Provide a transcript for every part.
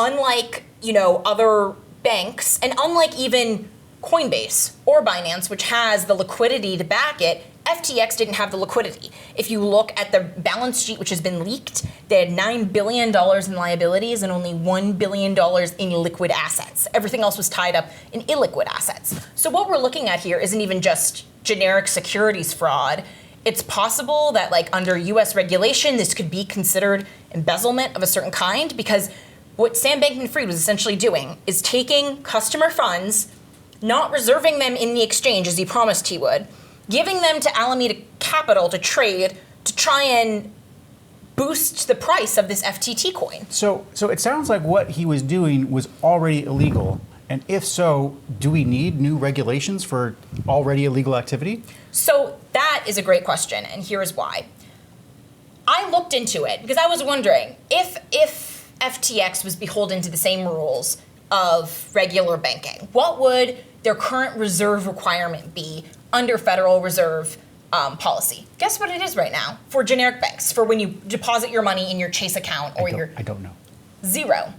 unlike, other banks, and unlike even Coinbase or Binance, which has the liquidity to back it, FTX didn't have the liquidity. If you look at the balance sheet, which has been leaked, they had $9 billion in liabilities and only $1 billion in liquid assets. Everything else was tied up in illiquid assets. So what we're looking at here isn't even just generic securities fraud. It's possible that, under US regulation, this could be considered embezzlement of a certain kind, because what Sam Bankman-Fried was essentially doing is taking customer funds, not reserving them in the exchange as he promised he would, giving them to Alameda Capital to trade to try and boost the price of this FTT coin. So it sounds like what he was doing was already illegal. And if so, do we need new regulations for already illegal activity? So that is a great question, and here's why. I looked into it because I was wondering if FTX was beholden to the same rules of regular banking, what would their current reserve requirement be under Federal Reserve policy? Guess what it is right now for generic banks, for when you deposit your money in your Chase account or I don't know. 0.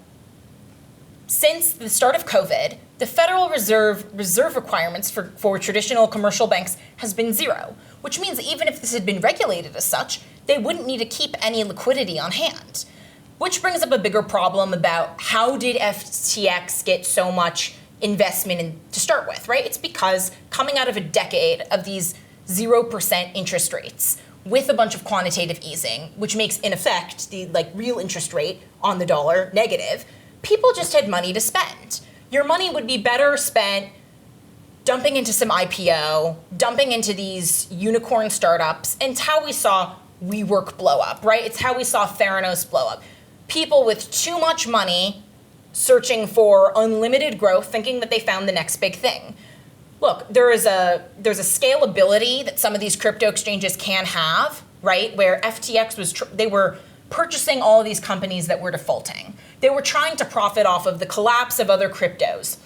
Since the start of COVID, the Federal Reserve requirements for traditional commercial banks has been 0, which means that even if this had been regulated as such, they wouldn't need to keep any liquidity on hand. Which brings up a bigger problem about how did FTX get so much investment to start with, right? It's because coming out of a decade of these 0% interest rates with a bunch of quantitative easing, which makes, in effect, the real interest rate on the dollar negative, people just had money to spend. Your money would be better spent dumping into some IPO, dumping into these unicorn startups, and it's how we saw WeWork blow up, right? It's how we saw Theranos blow up. People with too much money searching for unlimited growth, thinking that they found the next big thing. Look, there's a scalability that some of these crypto exchanges can have, right? Where FTX they were purchasing all of these companies that were defaulting. They were trying to profit off of the collapse of other cryptos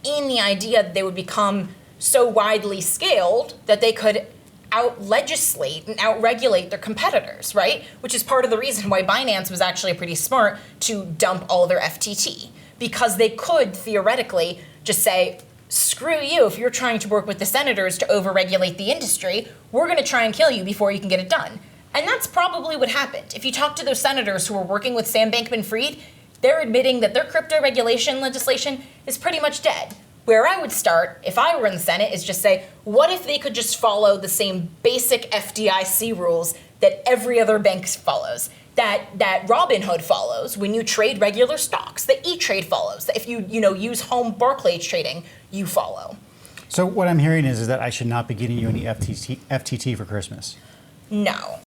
in the idea that they would become so widely scaled that they could out-legislate and out-regulate their competitors, right? Which is part of the reason why Binance was actually pretty smart to dump all their FTT, because they could theoretically just say, screw you, if you're trying to work with the senators to over-regulate the industry, we're going to try and kill you before you can get it done. And that's probably what happened. If you talk to those senators who are working with Sam Bankman-Fried, they're admitting that their crypto regulation legislation is pretty much dead. Where I would start, if I were in the Senate, is just say, what if they could just follow the same basic FDIC rules that every other bank follows, that Robinhood follows when you trade regular stocks, that E-Trade follows, that if you use home Barclays trading, you follow. So what I'm hearing is that I should not be getting you any FTT for Christmas. No.